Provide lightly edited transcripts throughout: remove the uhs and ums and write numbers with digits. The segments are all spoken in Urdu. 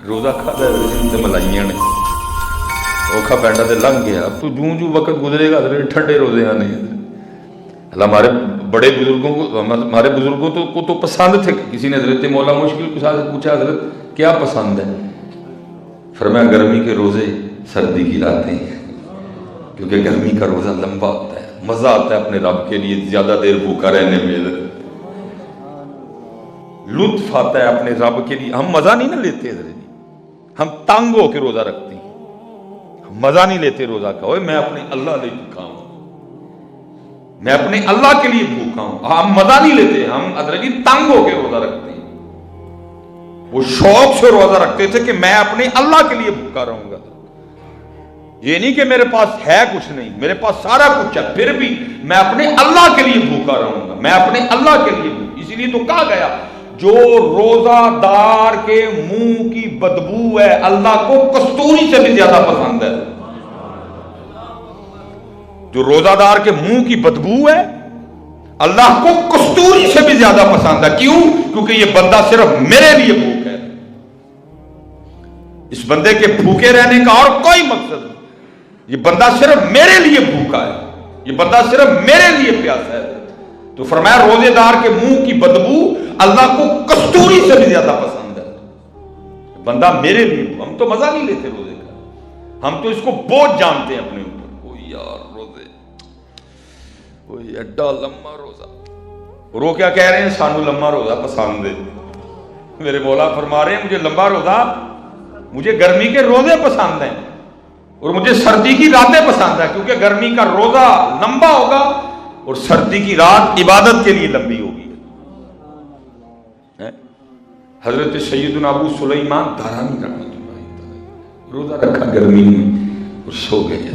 روزہ کھاتا ہے ملائیاں نے اوکھا پینڈا تے لنگ گیا. اب تو جوں جوں وقت گزرے گا ٹھنڈے روزے آنے. ہمارے بڑے بزرگوں کو ہمارے بزرگوں کو تو پسند تھے. کسی نے حضرت مولا مشکل کے ساتھ پوچھا حضرت کیا پسند ہے؟ فرمایا گرمی کے روزے سردی کی راتیں، کیونکہ گرمی کا روزہ لمبا ہوتا ہے، مزہ آتا ہے اپنے رب کے لیے زیادہ دیر بھوکا رہنے میں، لطف آتا ہے اپنے رب کے لیے. ہم مزہ نہیں نہ لیتے حضرت، ہم تنگ ہو کے روزہ رکھتے ہیں، ہم مزہ نہیں لیتے روزہ کا. اوے میں اپنے اللہ لیے بھوکا ہوں، میں اپنے اللہ کے لیے بھوکا ہوں. ہم مزہ نہیں لیتے، ہم حضرت جی تنگ ہو کے روزہ رکھتے ہیں. وہ شوق سے روزہ رکھتے تھے کہ میں اپنے اللہ کے لیے بھوکا رہوں گا. یہ نہیں کہ میرے پاس ہے کچھ نہیں، میرے پاس سارا کچھ ہے، پھر بھی میں اپنے اللہ کے لیے بھوکا رہوں گا، میں اپنے اللہ کے لیے بھوکا. اسی لیے تو کہا گیا جو روزہ دار کے منہ کی بدبو ہے اللہ کو کستوری سے بھی زیادہ پسند ہے. جو روزہ دار کے منہ کی بدبو ہے اللہ کو کستوری سے بھی زیادہ پسند ہے. کیوں؟ کیونکہ یہ بندہ صرف میرے لیے بھوکا ہے. اس بندے کے بھوکے رہنے کا اور کوئی مقصد نہیں. یہ بندہ صرف میرے لیے بھوکا ہے، یہ بندہ صرف میرے لیے پیاسا ہے. تو فرمایا روزے دار کے منہ کی بدبو اللہ کو کستوری سے بھی زیادہ پسند ہے. بندہ میرے لیے، ہم تو مزہ نہیں لیتے روزے کا، ہم تو اس کو بوجھ جانتے ہیں اپنے اوپر. کوئی یار روزے، کوئی ایڈا لمبا روزہ، رو کیا کہہ رہے ہیں؟ سانو لمبا روزہ پسند ہے. میرے مولا فرما رہے ہیں مجھے لمبا روزہ، مجھے گرمی کے روزے پسند ہیں اور مجھے سردی کی راتیں پسند ہیں، کیونکہ گرمی کا روزہ لمبا ہوگا اور سردی کی رات عبادت کے لیے لمبی ہوگی. حضرت سیدنا ابو سلیمان دارانی رحمۃ اللہ تعالی روزہ رکھا گرمی میں اور سو گئے.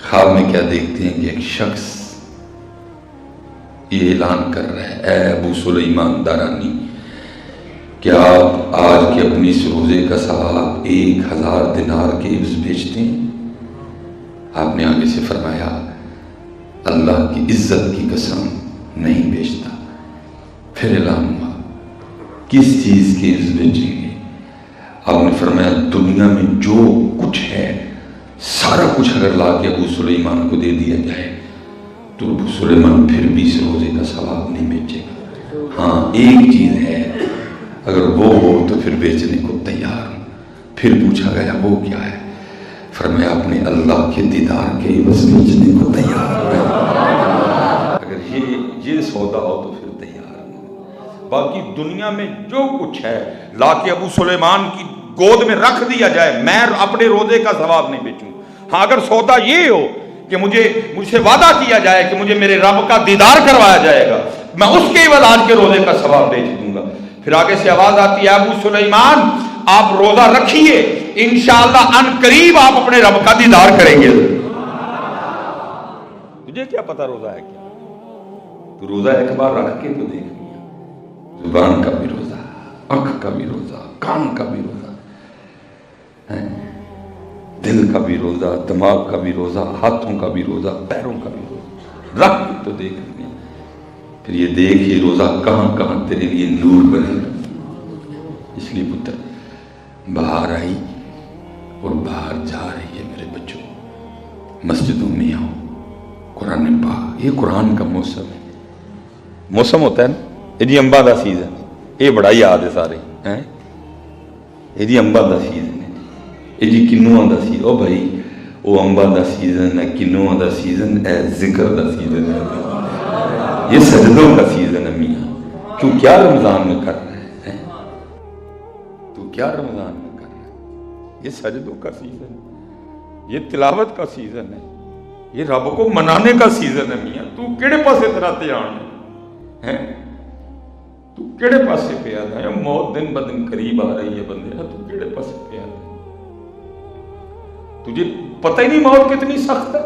خواب میں کیا دیکھتے ہیں کہ ایک شخص یہ اعلان کر رہا ہے اے ابو سلیمان دارانی کہ آپ آج کے اپنی اس روزے کا ثواب 1000 دینار کے عوض بھیجتے ہیں. آپ نے آگے سے فرمایا اللہ کی عزت کی قسم نہیں بھیجتا. پھر اعلان ہوا کس چیز کے عوض بھیجیں گے؟ آپ نے فرمایا دنیا میں جو کچھ ہے سارا کچھ اگر لا کے ابو سلیمان کو دے دیا جائے تو ابو سلیمان پھر بھی اس روزے کا ثواب نہیں بھیجے گا. ہاں ایک چیز ہے، اگر وہ ہو تو پھر بیچنے کو تیار ہوں. پھر پوچھا گیا وہ کیا ہے؟ فرمایا اپنے اللہ کے دیدار کے بس بیچنے کو تیار ہوں. اگر یہ سودا ہو تو پھر تیار ہوں. باقی دنیا میں جو کچھ ہے لا کے ابو سلیمان کی گود میں رکھ دیا جائے، میں اپنے روزے کا ثواب نہیں بیچوں. ہاں اگر سودا یہ ہو کہ مجھ سے وعدہ کیا جائے کہ مجھے میرے رب کا دیدار کروایا جائے گا، میں اس کے عوض آج کے روزے کا ثواب بیچ دوں گا. پھر آگے سے آواز آتی ہے ابو سلیمان آپ روزہ رکھیے، انشاءاللہ ان قریب آپ اپنے رب کا دیدار کریں گے. تجھے کیا پتا روزہ ہے کیا؟ تو روزہ ایک بار رکھ کے تو دیکھ لیا. زبان کا بھی روزہ، آنکھ کا بھی روزہ، کان کا بھی روزہ، دل کا بھی روزہ، دماغ کا بھی روزہ، ہاتھوں کا بھی روزہ، پیروں کا بھی روزہ. رکھ کے تو دیکھ لیا. پھر یہ دیکھ یہ روزہ کہاں کہاں تیرے لیے نور بنے گا. اس لیے پتر باہر آئی اور باہر جا رہی ہے میرے بچوں، مسجدوں میں آؤ، قرآن پاک. یہ قرآن کا موسم ہے، موسم ہوتا ہے نا. یہ جی امبا دا سیزن، یہ بڑا یاد ہے سارے. یہ جی امبا دا سیزن ہے، یہ جی کنواں دا سیزن. او بھائی وہ امبا دا سیزن ہے، کنواں دا سیزن ہے، ذکر دا سیزن ہے، یہ سجدوں کا سیزن ہے. میاں تو کیا رمضان میں کر رہے ہیں؟ تو کیا رمضان میں کر رہے ہیں؟ یہ سجدوں کا سیزن ہے، یہ تلاوت کا سیزن ہے، یہ رب کو منانے کا سیزن ہے. میاں تو کیڑے پاسے تیرا دھیان ہے؟ تو کیڑے پاسے پہ آتا ہے؟ موت دن بدن قریب آ رہی ہے بندے، تو کیڑے پاسے پہ آتا ہے؟ تجھے پتہ ہی نہیں موت کتنی سخت ہے؟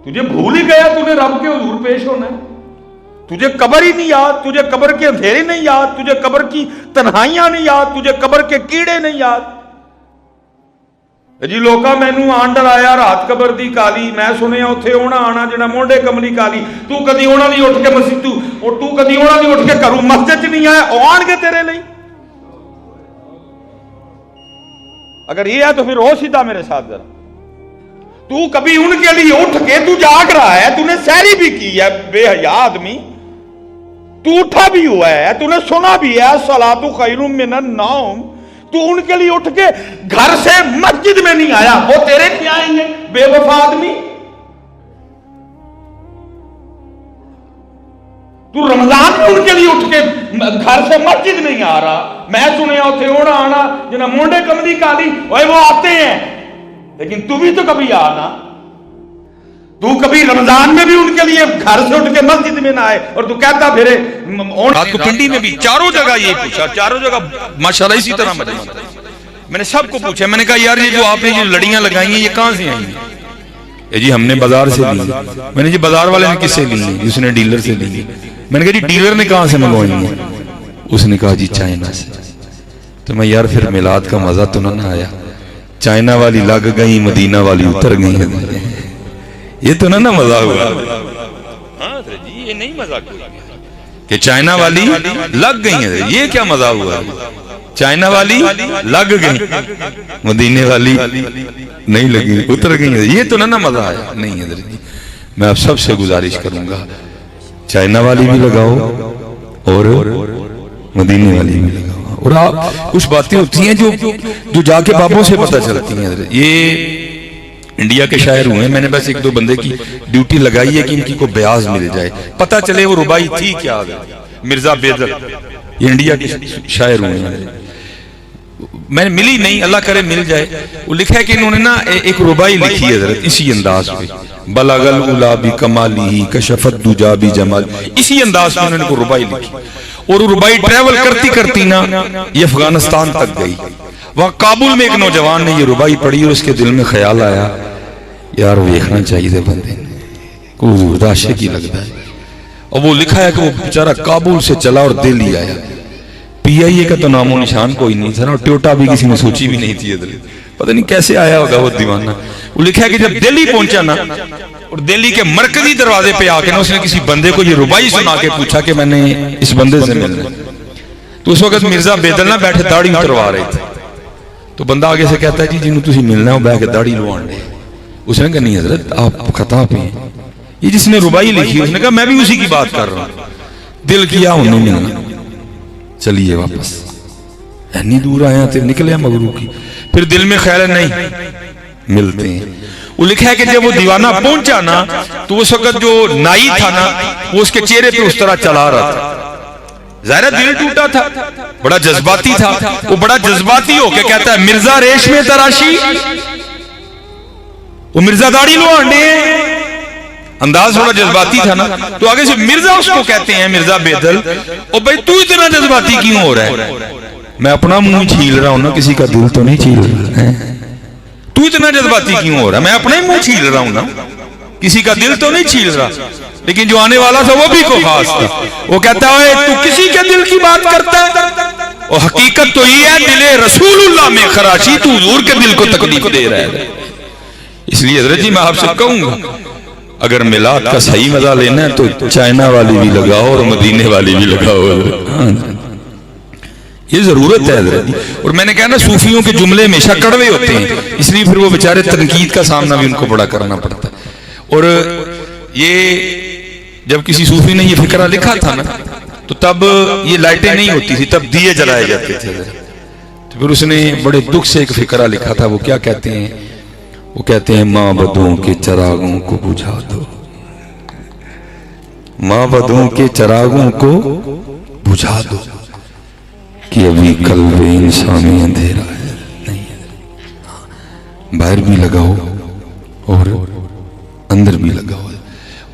تجھے بھول ہی گیا تو نے رب کے حضور پیش ہونا ہے. تجھے قبر ہی نہیں یاد، تجھے قبر کے اندھیرے نہیں یاد، تجھے قبر کی تنہائیاں نہیں یاد، تجھے قبر کے کیڑے نہیں یاد. جی لوکا مینوں آن ڈرایا رات قبر دی کالی، میں سنیا اتھے ہونا آنا جڑا مونڈے کملی کالی. تو کدی ہونا نہیں اٹھ کے مسجد تو کدی ہونا نہیں اٹھ کے گھروں مسجد چ نہیں آیا، او آن گے تیرے لئی. اگر یہ ہے تو پھر ہو سیدھا میرے ساتھ ذرا. تو کبھی ان کے لیے اٹھ کے تو جاگ رہا ہے, تو نے سحری بھی کی ہے بے حیا آدمی, تو اٹھا بھی ہوا ہے, تو نے سنا بھی ہے الصلاۃ خیر من النوم, تو ان کے لیے اٹھ کے گھر سے مسجد میں نہیں آیا, وہ تیرے لیے آئیں گے بے وفا آدمی. تو رمضان میں ان کے لیے اٹھ کے گھر سے مسجد نہیں آ رہا. میں سنیا اتنے ہونا آنا جنہیں مونڈے کمدی کالی وہ آتے ہیں, لیکن تو بھی تو کبھی آنا. تو کبھی رمضان میں بھی ان کے لیے گھر سے اٹھ کے مسجد میں نہ آئے, اور تو کہتا پھرے رات کو پنڈی میں بھی چاروں جگہ یہ پوچھا, چاروں جگہ ماشاءاللہ اسی طرح میں نے سب کو پوچھا. میں نے کہا یار یہ جو آپ نے یہ لڑیاں لگائی ہیں یہ کہاں سے آئی ہیں؟ جی ہم نے بازار سے لی. میں نے جی بازار والے نے کس سے لی ہیں؟ اس نے ڈیلر سے لی. میں نے کہا جی ڈیلر نے کہاں سے منگوائی ہیں؟ اس نے کہا جی چائنا سے. تو میں یار پھر میلاد کا مزہ تو نہ آیا, چائنا والی لگ گئی مدینہ والی اتر گئی, یہ تو نہ مزہ ہوا. ہاں جی یہ نہیں مزہ کہ چائنا والی لگ گئی ہیں, یہ کیا مزہ ہوا؟ چائنا والی لگ گئی مدینے والی نہیں لگی اتر گئی, یہ تو نہ مزہ آیا. نہیں حضرت جی میں آپ سب سے گزارش کروں گا چائنا والی بھی لگاؤ اور مدینے والی بھی لگاؤ. اور آپ کچھ باتیں ہوتی ہیں جو جا کے بابوں سے پتہ چلتی ہیں. یہ انڈیا کے شاعر ہوئے ہیں, میں نے بس ایک دو بندے کی ڈیوٹی لگائی ہے کہ ان کی کو بیاض مل جائے, پتہ چلے وہ ربائی تھی کیا. مرزا بیدل یہ انڈیا کے شاعر ہوئے ہیں, میں نے ملی نہیں, اللہ کرے مل جائے. وہ لکھا ہے کہ انہوں نے نا ایک ربائی لکھی ہے حضرت اسی انداز پہ, بلغ الاولی بکمالہ کشف الدجی بجمال, اسی انداز پہ انہوں نے کو ربائی لکھی. اور وہ ربائی ٹریول کرتی کرتی نا یہ افغانستان تک گئی. وہاں کابل میں ایک نوجوان نے یہ ربائی پڑھی اور اس کے دل میں خیال آیا یار ویکھنا چاہیے بندے نے, کوئی عاشق ہی لگتا ہے. اور وہ لکھا ہے کہ وہ بیچارہ کابل سے چلا اور دہلی آیا. پی آئی اے کا تو نام و نشان کوئی نہیں تھا نا, اور ٹیوٹا بھی کسی نے سوچی بھی نہیں تھی. پتہ نہیں کیسے آیا ہوگا وہ دیوانہ. وہ لکھا ہے کہ جب دہلی پہنچا نا اور دہلی کے مرکزی دروازے پہ آ کے نا اس نے کسی بندے کو یہ ربائی سنا کے پوچھا کہ میں نے اس بندے سے ملنا. تو اس وقت مرزا بیدل نہ بیٹھے داڑھی اتروا رہے تھے. تو بندہ آگے سے کہتا ہے جی جنہوں تسی ملنا ہے وہ بیٹھ کے داڑھی لوان لے. اس نے کہا نہیں حضرت آپ خطا پہ ہیں, یہ جس نے ربائی لکھی اس نے کہا میں بھی اسی کی بات کر رہا ہوں. دل کیا انہوں نے ملنا, چلیے واپس. اتنی دور آیا تھے نکلے مغرو کی, پھر دل میں خیال نہیں ملتے ہیں. وہ لکھا ہے کہ جب وہ دیوانہ پہنچا نا تو اس وقت جو نائی تھا نا وہ اس کے چہرے پہ اس طرح چلا رہا تھا. ظاہر دل ٹوٹا تھا, بڑا جذباتی تھا. وہ بڑا جذباتی ہو کے کہتا ہے مرزا ریشمے تراشی, وہ مرزا داڑھی لو آنڈے, انداز بڑا جذباتی تھا نا. تو آگے سے مرزا اس کو کہتے ہیں مرزا بیدل, اور بھائی تو اتنا جذباتی کیوں ہو رہا ہے؟ میں اپنا منہ چھیل رہا ہوں نا, کسی کا دل تو نہیں چھیل رہا ہے. تو اتنا جذباتی کیوں ہو رہا ہے؟ میں اپنا ہی منہ چھیل رہا ہوں نا, کسی کا دل تو نہیں چھیل رہا. لیکن جو آنے والا تھا وہ بھی کو خاص تھا. وہ کہتا ہے تو کسی کے دل کی بات کرتا ہے, اور حقیقت تو یہ ہے دل رسول اللہ میں خراشی, تو حضور کے دل کو تکلیف دے رہا ہے. اس لیے حضرت جی میں آپ سے کہوں گا اگر میلاد کا صحیح مزہ لینا ہے تو چائنا والی بھی لگاؤ اور مدینے والی بھی لگاؤ. یہ ضرورت ہے حضرت. اور میں نے کہا نا صوفیوں کے جملے ہمیشہ کڑوے ہوتے ہیں, اس لیے پھر وہ بیچارے تنقید کا سامنا بھی ان کو بڑا کرنا پڑتا ہے. اور یہ جب کسی صوفی نے یہ فقرہ لکھا تھا نا تو تب یہ لائٹیں نہیں ہوتی تھی, تب دیے جلائے جاتے تھے. تو پھر اس نے بڑے دکھ سے ایک فقرہ لکھا تھا. وہ کیا کہتے ہیں؟ وہ کہتے ہیں معبدوں کے چراغوں کو بجھا دو, معبدوں کے چراغوں کو بجھا دو کہ ابھی قلب انسانی اندھیرا ہے. نہیں باہر بھی لگاؤ اور اندر بھی لگاؤ.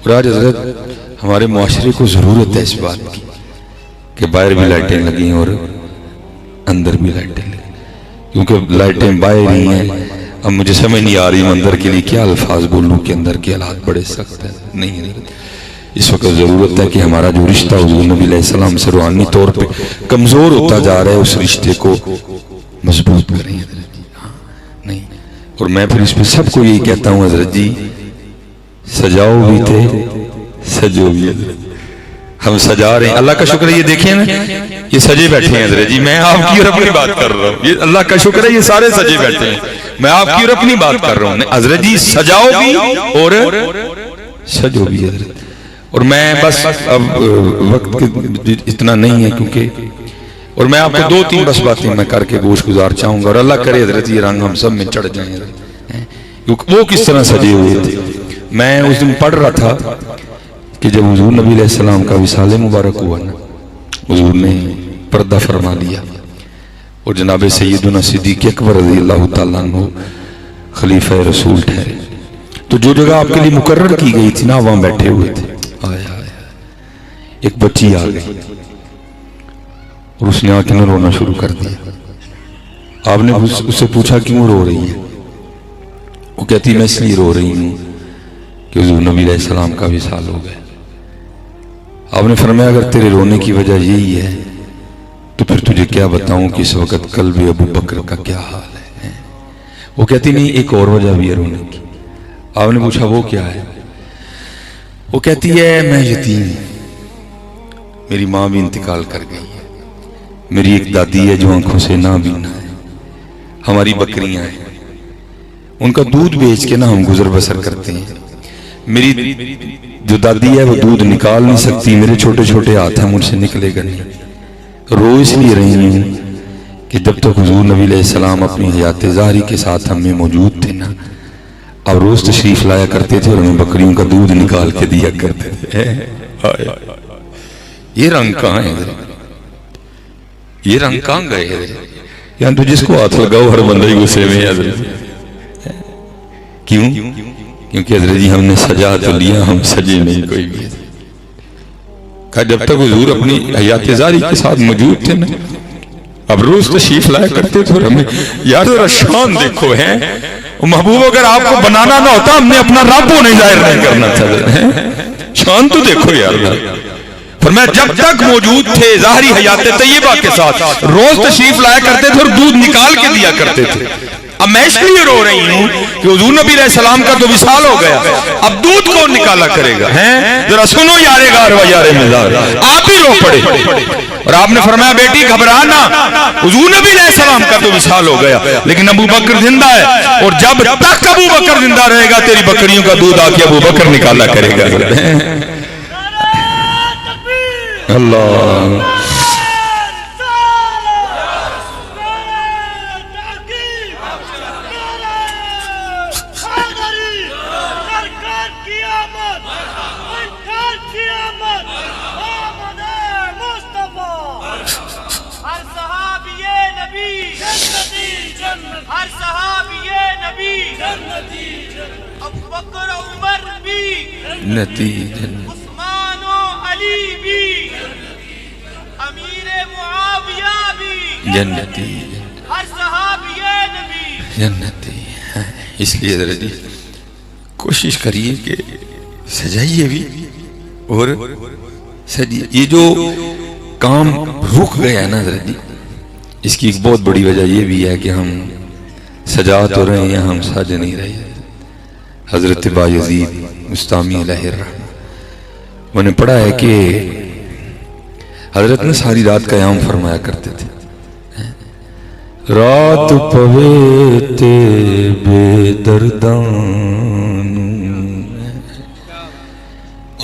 اور آج حضرت ہمارے معاشرے کو ضرورت ہے اس بات کی کہ باہر بھی لائٹیں لگیں اور اندر بھی لائٹیں لگیں, کیونکہ لائٹیں باہر ہی ہیں. اب مجھے سمجھ نہیں آ رہی اندر کے لیے کیا الفاظ بولوں کہ اندر کے حالات بڑے سخت ہیں. نہیں اس وقت ضرورت ہے کہ ہمارا جو رشتہ حضور نبی علیہ السلام سے روحانی طور پہ کمزور ہوتا جا رہا ہے اس رشتے کو مضبوط کریں. نہیں اور میں پھر اس پہ سب کو یہی کہتا ہوں حضرت جی سجاؤ بھی تھے سجو بھی, ہم سجا رہے ہیں. اللہ کا شکر ہے یہ دیکھیں نا یہ سجے بیٹھے ہیں حضرت جی. میں آپ کی اور اپنی بات کر رہا ہوں. یہ اللہ کا شکر ہے یہ سارے سجے بیٹھے ہیں. میں آپ کی اور اپنی بات کر رہا ہوں. حضرت جی سجاؤ بھی اور سجو بھی حضرت. اور میں بس اب وقت اتنا نہیں ہے کیونکہ اور میں آپ کو 2-3 بس باتیں میں کر کے گوش گزار چاہوں گا. اور اللہ کرے حضرت یہ رنگ ہم سب میں چڑھ جائیں کیونکہ وہ کس طرح سجے ہوئے تھے. میں اس دن پڑھ رہا تھا کہ جب حضور نبی علیہ السلام کا وصال مبارک ہوا نا حضور نے پردہ فرما لیا اور جناب سیدنا صدیق اکبر رضی اللہ تعالیٰ عنہ خلیفہ رسول ٹھہرے. تو جو جگہ آپ کے لیے مقرر کی گئی تھی نا وہاں بیٹھے ہوئے تھے. ایک بچی آ گئی اور اس نے آ کے نہ رونا شروع کر دیا. آپ نے اس سے پوچھا کیوں رو رہی ہے؟ وہ کہتی میں اس لیے رو رہی ہوں کہ حضور نبی علیہ السلام کا وصال ہو گیا. آپ نے فرمایا اگر تیرے رونے کی وجہ یہی ہے تو پھر تجھے کیا بتاؤں کہ اس وقت قلب ابو بکر کا کیا حال ہے. وہ کہتی نہیں ایک اور وجہ بھی ہے رونے کی. آپ نے پوچھا وہ کیا ہے؟ وہ کہتی ہے میں یتیم ہوں, میری ماں بھی انتقال کر گئی ہے, میری ایک دادی ہے جو آنکھوں سے نہ بینا ہے, ہماری بکریاں ہیں ان کا دودھ بیچ کے نہ ہم گزر بسر کرتے ہیں. میری جو دادی ہے وہ دودھ نکال نہیں سکتی, میرے چھوٹے چھوٹے ہاتھ ہیں مجھ سے نکلے گا نہیں. رو اس لیے رہی ہوں کہ جب تک حضور نبی علیہ السلام اپنی حیات ظاہری کے ساتھ ہم میں موجود تھے نا اور روز تشریف لایا کرتے تھے اور ہمیں بکریوں کا دودھ نکال کے دیا کرتے تھے. یہ رنگ کہاں ہے؟ یہ رنگ کہاں گئے؟ یہاں تو جس کو ہاتھ لگاؤ ہر بندہ ہی غصے میں ہے. کیوں؟ کیونکہ حضرت جی ہم نے سجا تو لیا, ہم سجے نہیں کوئی بھی. کہا جب تک حضور اپنی حیات ظاہری کے ساتھ موجود تھے نا اب روز تشریف لایا کرتے تھے اور ہمیں یار ذرا شان دیکھو ہے محبوب, اگر آپ کو بنانا نہ ہوتا ہم نے اپنا رب کو نہیں ظاہر نہیں کرنا تھا. شان تو دیکھو یار. فرمایا جب تک موجود تھے ظاہری حیات طیبہ کے ساتھ روز تشریف لایا کرتے تھے اور دودھ نکال کے دیا کرتے تھے. اب میں اس لیے رو رہی ہوں کہ حضور نبی علیہ السلام کا تو وصال ہو گیا, اب دودھ کون نکالا کرے گا؟ ذرا سنو یارے غار و یارے مزار, آپ ہی رو پڑے. اور آپ نے فرمایا بیٹی گھبرانا, حضور نبی علیہ السلام کا تو وصال ہو گیا لیکن ابو بکر زندہ ہے, اور جب تک ابو بکر زندہ رہے گا تیری بکریوں کا دودھ آ کے ابو بکر نکالا کرے گا. اللہ عثمان و علی بھی, امیر معاویہ بھی جنتی, ہر صحابی نبی جنتی. اس لیے حضرت جی کوشش کریے کہ سجائیے بھی اور سجیے. یہ جو کام رک گیا ہے نا حضرت جی اس کی ایک بہت بڑی وجہ یہ بھی ہے کہ ہم سجا تو رہے ہیں ہم سج نہیں رہے. حضرت بایزید مستامی علیہ الرحمہ میں نے پڑھا ہے کہ حضرت نے ساری رات قیام فرمایا کرتے تھے. رات پوے تے بے دردان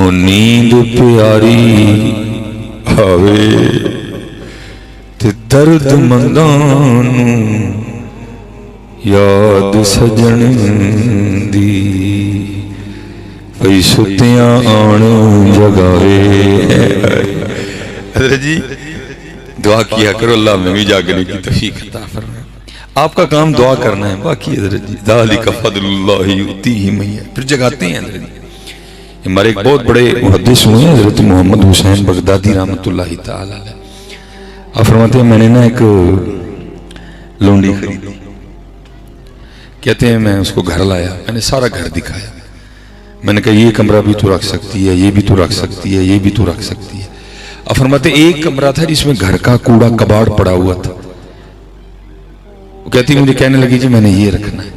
او نیند پیاری آوے تے درد مندان یاد سجن دی پئی ستیاں آن جگاوے. حضرت جی دعا کیا کرو اللہ میں بھی جاگنے کی توفیق عطا فرمائے. آپ کا کام دعا کرنا ہے, باقی حضرت جی ذالک فضل اللہ یؤتیہ من یشاء. پھر جگاتے ہیں حضرت جی. ہمارے ایک بہت بڑے محدث ہوئے ہیں حضرت محمد حسین بغدادی رحمۃ اللہ تعالی علیہ. آپ فرماتے ہیں میں نے نا ایک لونڈی خریدی, کہتے ہیں میں اس کو گھر لایا, میں نے سارا گھر دکھایا, میں نے کہا یہ کمرہ بھی تو رکھ سکتی ہے, یہ بھی تو رکھ سکتی ہے, یہ بھی تو رکھ سکتی ہے. اب فرماتے ایک کمرہ تھا جس میں گھر کا کوڑا کباڑ پڑا ہوا تھا. وہ کہتی مجھے کہنے لگی جی میں نے یہ رکھنا ہے.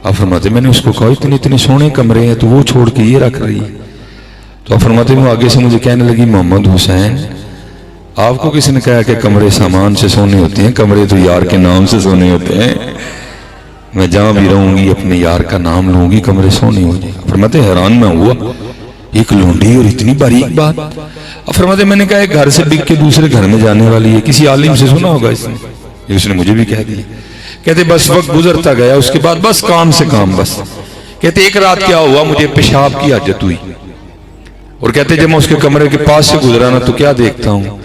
اب فرماتے میں نے اس کو کہا اتنے اتنے سونے کمرے ہیں تو وہ چھوڑ کے یہ رکھ رہی ہے. تو تو فرماتے ہیں وہ آگے سے مجھے کہنے لگی محمد حسین آپ کو کس نے کہا کہ کمرے سامان سے سونے ہوتے ہیں؟ کمرے تو یار کے نام سے سونے ہوتے ہیں. میں جہاں بھی رہوں گی اپنے یار کا نام لوں گی کمرے سونے ہو جائیں. فرماتے حیران میں ہوا ایک لونڈی اور اتنی باریک بات. فرماتے میں نے کہا ایک گھر سے بک کے دوسرے گھر میں جانے والی ہے, کسی عالم سے سنا ہوگا اس نے مجھے بھی کہہ دیا. کہتے بس وقت گزرتا گیا, اس کے بعد بس کام سے کام. بس کہتے ایک رات کیا ہوا, مجھے پیشاب کی حاجت ہوئی اور کہتے جب میں اس کے کمرے کے پاس سے گزرا نا تو کیا دیکھتا ہوں,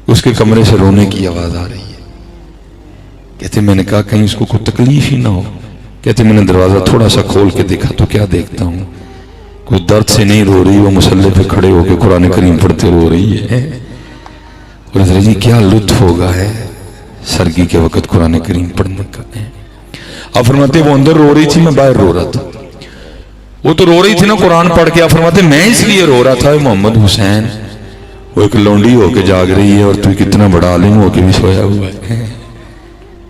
اس کے کمرے سے رونے کی آواز آ رہی ہے. کہتے میں نے کہا کہیں اس کو کوئی تکلیف ہی نہ ہو. کہتے میں نے دروازہ تھوڑا سا کھول کے دیکھا تو کیا دیکھتا ہوں, کوئی درد سے نہیں رو رہی, وہ مصلی پہ کھڑے ہو کے قرآن کریم پڑھتے رو رہی ہے. اور حضرت جی کیا لطف ہوگا ہے سرگی کے وقت قرآن کریم پڑھنے کا. آپ فرماتے وہ اندر رو رہی تھی, میں باہر رو رہا تھا. وہ تو رو رہی تھی نا قرآن پڑھ کے. آپ فرماتے میں اس لیے رو رہا تھا محمد حسین وہ ایک لونڈی ہو کے جاگ رہی ہے اور تو کتنا بڑا عالم ہو کے بھی سویا ہوا ہے.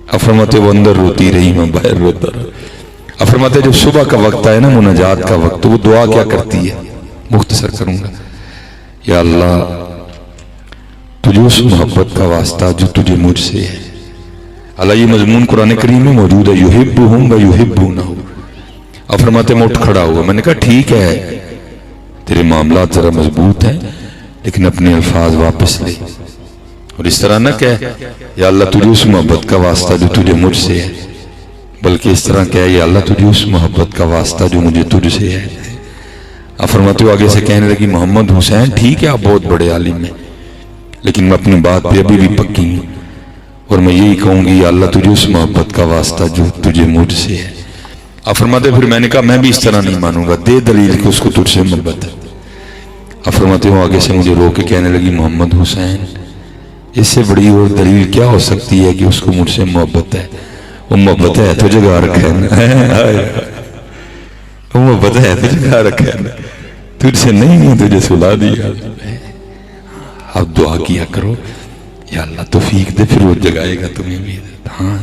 آپ فرماتے وہ اندر روتی رہی, میں باہر روتا رہا. آپ فرماتے جب صبح کا وقت آئے نا مناجات کا وقت, تو وہ دعا کیا کرتی ہے, مختصر کروں گا. یا اللہ تجھے اس محبت کا واسطہ جو تجھے مجھ سے ہے. اللہ یہ مضمون قرآن کریم میں موجود ہے, یحبہم و یحبونہ. آپ فرماتے میں اٹھ کھڑا ہوا. میں نے کہا ٹھیک ہے تیرے معاملات ذرا مضبوط ہیں لیکن اپنے الفاظ واپس لے, اور اس طرح نہ کہہ یا اللہ تجھے اس محبت کا واسطہ جو تجھے مجھ سے ہے, بلکہ اس طرح کہہ یا اللہ تجھے اس محبت کا واسطہ جو مجھے تجھ سے ہے. آپ فرماتے ہو آگے سے کہنے لگی محمد حسین ٹھیک ہے آپ بہت بڑے عالم ہیں لیکن میں اپنی بات پہ ابھی بھی پکی ہوں, اور میں یہی کہوں گی یا اللہ تجھے اس محبت کا واسطہ جو تجھے مجھ سے ہے. آپ فرماتے پھر میں نے کہا میں بھی اس طرح نہیں مانوں گا, دے دلیل کہ اس کو تجھ سے محبت ہے. آپ فرماتے ہو آگے سے مجھے رو کے کہنے لگی محمد حسین اس سے بڑی اور دلیل کیا ہو سکتی ہے کہ اس کو مجھ سے محبت ہے. وہ محبت ہے تو جگہ رکھے نا, وہ محبت ہے تو جگہ رکھے نا, تجھ سے نہیں تجھے سلا دیا. آپ دعا کیا کرو یا اللہ توفیق دے, پھر وہ جگائے گا تمہیں بھی. ہاں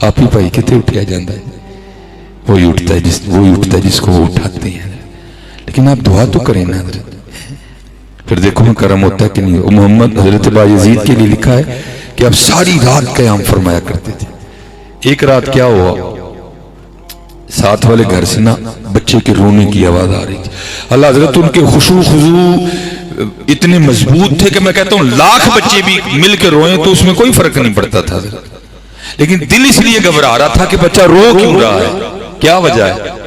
آپ ہی بھائی کتے اٹھیا جاندہ ہے, وہی اٹھتا ہے جس کو وہ اٹھاتے ہیں. لیکن آپ دعا تو کریں نا حضرت, پھر دیکھو کرم ہوتا ہے کہ نہیں. محمد حضرت بایزید کے لیے لکھا ہے کہ آپ ساری رات قیام فرمایا کرتے تھے. ایک رات کیا ہوا, ساتھ والے گھر سے نا بچے کے رونے کی آواز آ رہی تھی. اللہ حضرت ان کے خشوع خضوع اتنے مضبوط تھے کہ میں کہتا ہوں لاکھ بچے بھی مل کے روئیں تو اس میں کوئی فرق نہیں پڑتا تھا حضرت. لیکن دل اس لیے گھبرا رہا تھا کہ بچہ رو کیوں رہا ہے, کیا وجہ ہے.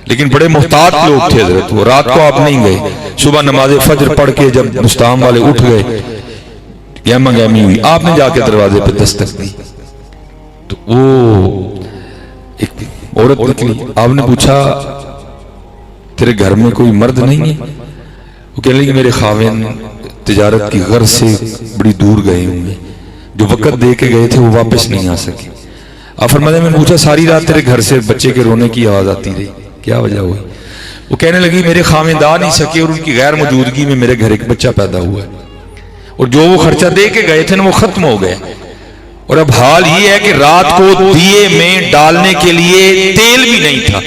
لیکن بڑے محتاط لوگ تھے حضرت. وہ رات کو آپ نہیں گئے, صبح نماز فجر پڑھ کے جب مستعام والے اٹھ گئے گہما گہمی ہوئی, آپ نے جا کے دروازے پہ دستک دی تو وہ ایک عورت نکلی. آپ نے پوچھا تیرے گھر میں کوئی مرد نہیں ہے؟ وہ کہنے لگی میرے خاوند تجارت کی غرض سے بڑی دور گئے ہوئے, جو وقت دے کے گئے تھے وہ واپس نہیں آ سکے. آپ فرماتے میں نے پوچھا ساری رات تیرے گھر سے بچے کے رونے کی آواز آتی رہی, کیا وجہ ہوئی؟ وہ کہنے لگی میرے خاوند آ نہیں سکے اور ان کی غیر موجودگی میں میرے گھر ایک بچہ پیدا ہوا ہے, اور جو وہ خرچہ دے کے گئے تھے نا وہ ختم ہو گئے, اور اب حال یہ ہے کہ رات کو دیے میں ڈالنے کے لیے تیل بھی نہیں تھا.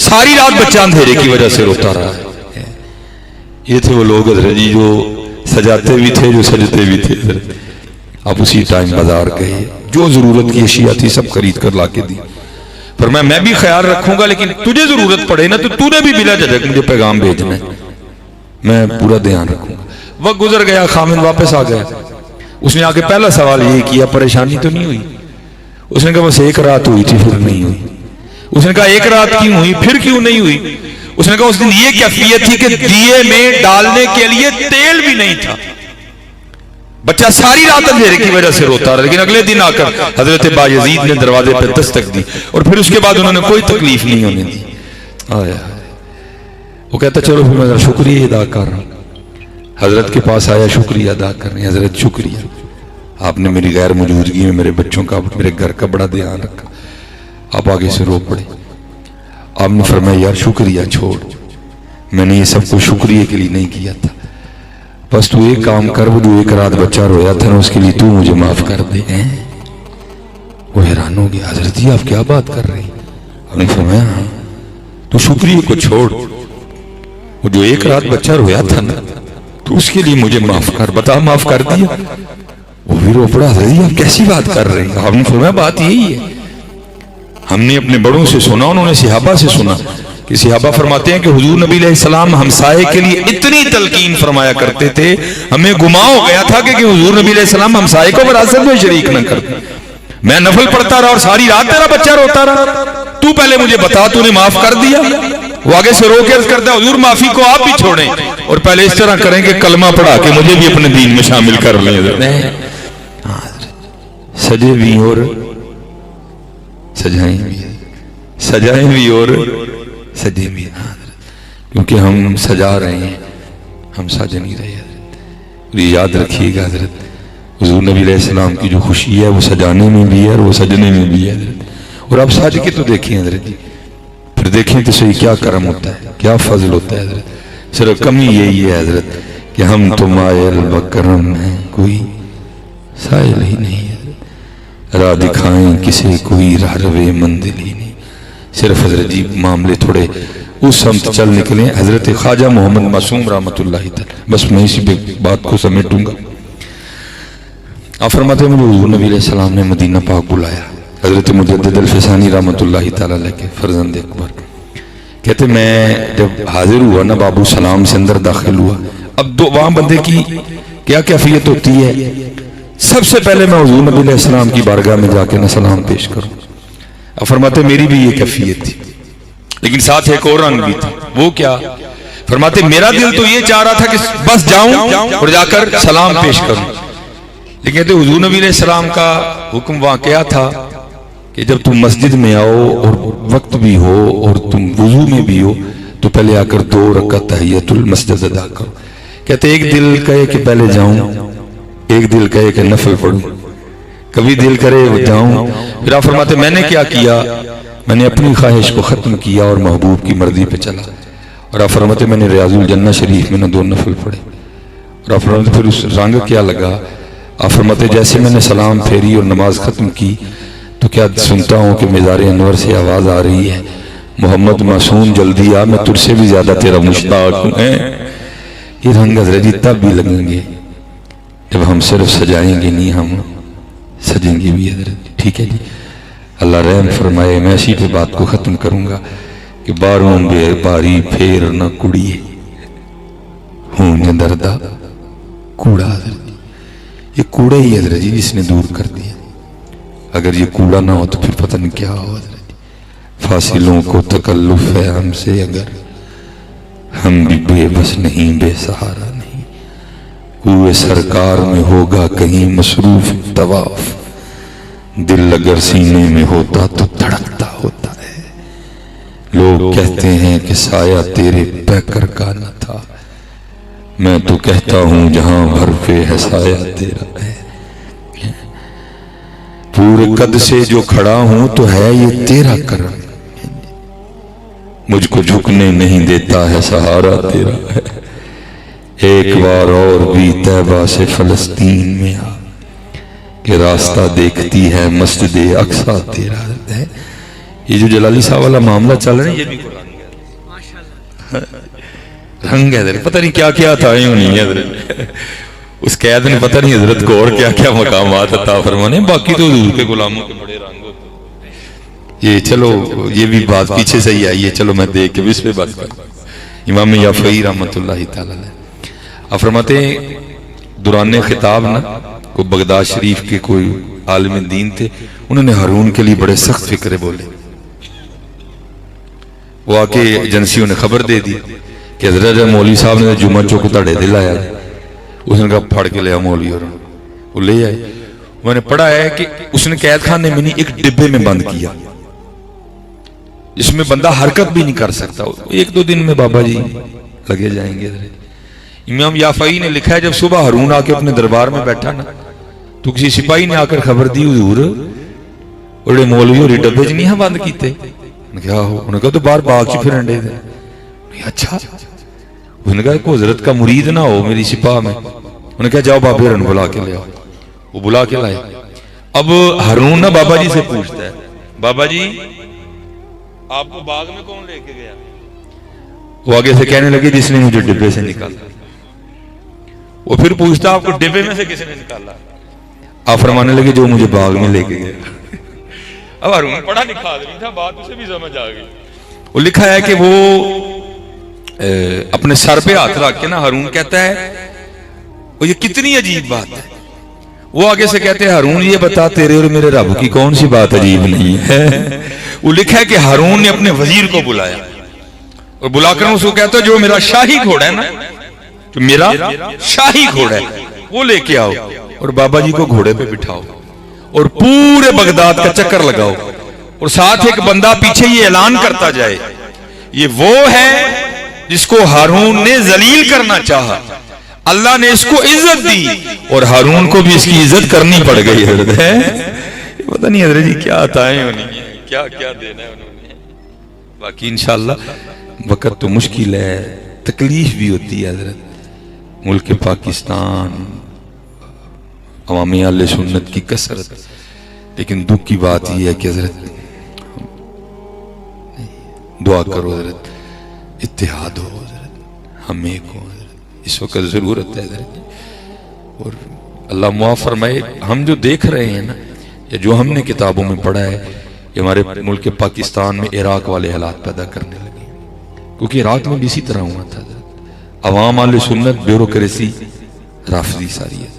ساری رات بچہ اندھیرے کی وجہ سے روتا رہا ہے. یہ تھے وہ لوگ حضرت جی جو سجاتے بھی تھے جو سجتے بھی تھے. آپ اسی ٹائم بازار گئے, جو ضرورت کی اشیاء تھی سب خرید کر لا کے دی. پر میں بھی خیال رکھوں گا لیکن تجھے ضرورت پڑے نا تو نے بھی بلا جھجک مجھے پیغام بھیجنا ہے, میں پورا دھیان رکھوں گا. وقت گزر گیا, خامن واپس آ گیا. اس نے آگے پہلا سوال یہ کیا پریشانی تو نہیں ہوئی؟ اس نے کہا بس ایک رات ہوئی تھی پھر نہیں ہوئی. اس نے کہا ایک رات کیوں ہوئی, پھر کیوں نہیں ہوئی؟ اس نے کہا اس دن یہ کیفیت تھی کہ دیے میں ڈالنے کے لیے تیل بھی نہیں تھا. بچہ ساری رات اندھیرے کی وجہ سے روتا رہا, لیکن اگلے دن آ کر حضرت بایزید نے دروازے پہ دستک دی اور پھر اس کے بعد انہوں نے کوئی تکلیف نہیں ہونے دی. آیا وہ کہتا چلو پھر میں شکریہ ادا کر رہا ہوں. حضرت کے پاس آیا شکریہ ادا کرنے. حضرت شکریہ, آپ نے میری غیر موجودگی میں میرے بچوں کا میرے گھر کا بڑا دھیان رکھا. آپ آگے سے رو پڑے. آپ نے فرمایا یار شکریہ چھوڑ, میں نے یہ سب کو شکریہ کے لیے نہیں کیا تھا, بس تو ایک کام کر, وہ جو ایک رات بچہ رویا تھا نا اس کے لیے تو مجھے معاف کر دے. وہ حیران ہو گیا, حضرت جی آپ کیا بات کر رہے ہیں؟ آپ نے فرمایا ہاں تو شکریہ کو چھوڑ, وہ جو ایک رات بچہ رویا تھا نا تو اس کے لیے مجھے معاف کر، بتا معاف کر دیا؟ وہ بھی رو پڑا، حضرت آپ کیسی بات کر رہے ہیں؟ آپ نے فرمایا بات یہی ہے، ہم نے اپنے بڑوں سے سنا، انہوں نے صحابہ سے سنا کہ صحابہ فرماتے ہیں کہ حضور نبی علیہ السلام ہمسائے کے لیے اتنی تلقین فرمایا کرتے تھے، ہمیں گما ہو گیا تھا کہ حضور نبی علیہ السلام ہمسائے کو وراثت میں شریک نہ کرتے۔ میں نفل پڑھتا رہا اور ساری رات تیرا بچہ روتا رہا، تو پہلے مجھے بتا تو نے معاف کر دیا؟ وہ آگے سے رو کے عرض کرتا ہے حضور معافی کو آپ بھی چھوڑیں اور پہلے اس طرح کریں کہ کلمہ پڑھا کے مجھے بھی اپنے دین میں شامل کر لیں۔ سجے بھی اور سجائیں بھی، سجائیں بھی اور سجے بھی، کیونکہ ہم سجا رہے ہیں، ہم سج نہیں رہے حضرت۔ یاد رکھیے گا حضرت، حضور نبی علیہ السلام کی جو خوشی ہے وہ سجانے میں بھی ہے اور وہ سجنے میں بھی ہے حضرت۔ اور آپ سج کے تو دیکھیں حضرت جی، پھر دیکھیں تو صحیح کیا کرم ہوتا ہے، کیا فضل ہوتا ہے حضرت۔ صرف کمی یہی ہے حضرت کہ ہم تو مائل بکرم ہیں، کوئی سائل ہی نہیں حضرت، راہ دکھائیں کسے کوئی راہ روے منزل ہی نہیں۔ صرف حضرت جی معاملے تھوڑے اس سمت چل نکلیں۔ حضرت خواجہ محمد معصوم رحمۃ اللہ تعالی، بس میں اسی پہ بات کو سمیٹوں گا۔ آپ فرماتے ہیں مجھے حضور نبی علیہ السلام نے مدینہ پاک بلایا، حضرت مجدد الفسانی رحمۃ اللہ تعالی علیہ کے فرزند اکبر، کہتے میں جب حاضر ہوا نا بابو سلام سے اندر داخل ہوا، اب وہاں بندے کی کیا کیفیت ہوتی ہے؟ سب سے پہلے میں حضور نبی علیہ السلام کی بارگاہ میں جا کے نہ سلام پیش کروں۔ اب فرماتے میری بھی یہ کیفیت تھی، لیکن ساتھ ایک اور رنگ بھی تھا، وہ کیا؟ فرماتے میرا دل تو یہ چاہ رہا تھا کہ بس جاؤں اور جا کر سلام پیش کروں، لیکن کہتے حضور نبی علیہ السلام کا حکم وہاں کیا تھا کہ جب تم مسجد میں آؤ اور وقت بھی ہو اور تم وضو میں بھی ہو تو پہلے آ کر 2 رکعت تحیۃ المسجد ادا کرو۔ کہتے ایک دل کہے کہ پہلے جاؤں، ایک دل کہے کہ نفل پڑھوں، کبھی دل کرے جاؤں۔ پھر آپ فرماتے میں نے کیا کیا؟ میں نے اپنی خواہش کو ختم کیا اور محبوب کی مرضی پہ چلا۔ اور آپ فرماتے میں نے ریاض الجنہ شریف میں 2 نفل پڑھے۔ اور آپ فرماتے پھر اس رنگ کیا لگا؟ آپ فرماتے جیسے میں نے سلام پھیری اور نماز ختم کی تو کیا سنتا ہوں کہ مزار انور سے آواز آ رہی ہے، محمد معصوم جلدی آ، میں تجھ سے بھی زیادہ تیرا مشتاق ہوں۔ یہ رنگ حضرت جی تب بھی لگیں گے جب ہم صرف سجائیں گے نہیں، ہم سجیں گے بھی حضرت۔ ٹھیک ہے جی، اللہ رحم فرمائے۔ میں اسی پہ بات کو ختم کروں گا کہ باروں بے باری پھیر نہ کڑیے ہوں دردہ کوڑا۔ حضرت یہ کوڑا ہی حضرت جی جس نے دور کر دیا، اگر یہ کوڑا نہ ہو تو پھر پتہ نہیں کیا ہو حضرت جی۔ فاصلوں کو تکلف ہے ہم سے، اگر ہم بھی بے بس نہیں، بے سہارا نہیں، کوئے سرکار میں ہوگا کہیں مصروف طواف، دل اگر سینے میں ہوتا تو دھڑکتا ہوتا ہے، لوگ کہتے ہیں کہ سایہ تیرے پیکر کا نہ تھا، میں تو کہتا ہوں جہاں بھر پہ ہے سایہ تیرا ہے، پورے قد سے جو کھڑا ہوں تو ہے یہ تیرا کرم، مجھ کو جھکنے نہیں دیتا ہے سہارا تیرا ہے، ایک بار اور بھی طیبہ سے فلسطین میں آ کہ راستہ دیکھتی ہے مسجد اقصیٰ تیرا ہے۔ یہ جو جلالی صاحب والا معاملہ چل رہا ہے یہ بھی قرآن رنگ ہے حضرت، پتہ نہیں کیا کیا تھا نہیں حضرت، اس قید نے پتہ نہیں حضرت کو اور کیا کیا مقامات عطا فرمانے، باقی تو حضور کے غلاموں کے بڑے رنگ ہوتے۔ یہ چلو یہ بھی بات پیچھے سے ہی آئی ہے، چلو میں دیکھ کے بھی اس پہ بات کروں۔ امام یافعی رحمۃ اللہ تعالی آپ فرماتے ہیں دوران خطاب نا کو بغداد شریف کے کوئی عالم دین تھے، انہوں نے ہارون کے لیے بڑے سخت فکرے بولے، وہ آ کے ایجنسیوں نے خبر دے دی کہ حضرت مولوی صاحب نے جمعہ چوک تاڑے دل آیا، اس نے کہا پھاڑ کے لیا مولوی، اور وہ لے آئے۔ میں نے پڑھا ہے کہ اس نے قید خانے میں نہیں ایک ڈبے میں بند کیا جس میں بندہ حرکت بھی نہیں کر سکتا، 1-2 دن میں بابا جی لگے جائیں گے۔ امام یافعی نے لکھا ہے جب صبح ہارون آ کے اپنے دربار میں بیٹھا نا تو کسی سپاہی نے آ کر خبر دی حضور بڑے مولوی اور ڈبے چ نہیں بند کیتے، انہوں نے کہا تو باہر باغ چ پھرن دے دے۔ اچھا، اس نے کہا کوئی حضرت کا مرید نہ ہو میری سپاہ میں، انہوں نے کہا جاؤ بابے رن بلا کے لے آؤ، وہ بلا کے لائے۔ اب ہارون نا بابا جی سے پوچھتا ہے بابا جی آپ کو باغ میں کون لے کے گیا؟ وہ آگے سے کہنے لگے جس نے مجھے ڈبے سے نکالا. وہ پھر پوچھتا آپ کو ڈبے میں سے کس نے نکالا؟ آپ فرمانے لگے جو مجھے باغ میں لے کے گیا. اب ہارون پڑھا لکھا آدمی تھا، بات اسے بھی سمجھ آ گئی. وہ لکھا ہے کہ وہ اپنے سر پہ ہاتھ رکھ کے نا ہارون کہتا ہے وہ یہ کتنی عجیب بات ہے. وہ آگے سے کہتے ہیں ہارون یہ بتا تیرے اور میرے رب کی کون سی بات عجیب نہیں ہے. وہ لکھا ہے کہ ہارون نے اپنے وزیر کو بلایا اور بلا کر اس کو کہتا ہے جو میرا شاہی گھوڑا ہے نا، جو میرا شاہی گھوڑا ہے وہ لے کے آؤ اور بابا جی کو گھوڑے پہ بٹھاؤ اور پورے بغداد کا چکر لگاؤ اور ساتھ ایک بندہ پیچھے یہ اعلان کرتا جائے یہ وہ ہے جس کو ہارون نے ذلیل کرنا چاہا، اللہ نے اس کو عزت دی اور ہارون کو بھی اس کی عزت کرنی پڑ گئی. حضرت ہے پتہ نہیں حضرت جی کیا عطائیں ہونی ہیں، کیا کیا دینا ہے انہوں نے. باقی انشاءاللہ وقت تو مشکل ہے، تکلیف بھی ہوتی ہے حضرت. ملک پاکستان عوامی اہل سنت کی کثرت، لیکن دکھ کی بات یہ ہے کہ حضرت دعا کرو حضرت اتحاد ہو حضرت، ہم ایک ہو حضرت، اس وقت ضرورت ہے حضرت. اور اللہ معاف فرمائے ہم جو دیکھ رہے ہیں نا یا جو ہم نے کتابوں میں پڑھا ہے یہ ہمارے ملک پاکستان میں عراق والے حالات پیدا کرنے لگے، کیونکہ عراق میں بھی اسی طرح ہوا تھا حضرت. عوام اہل سنت بیوروکریسی رافضی ساری ہے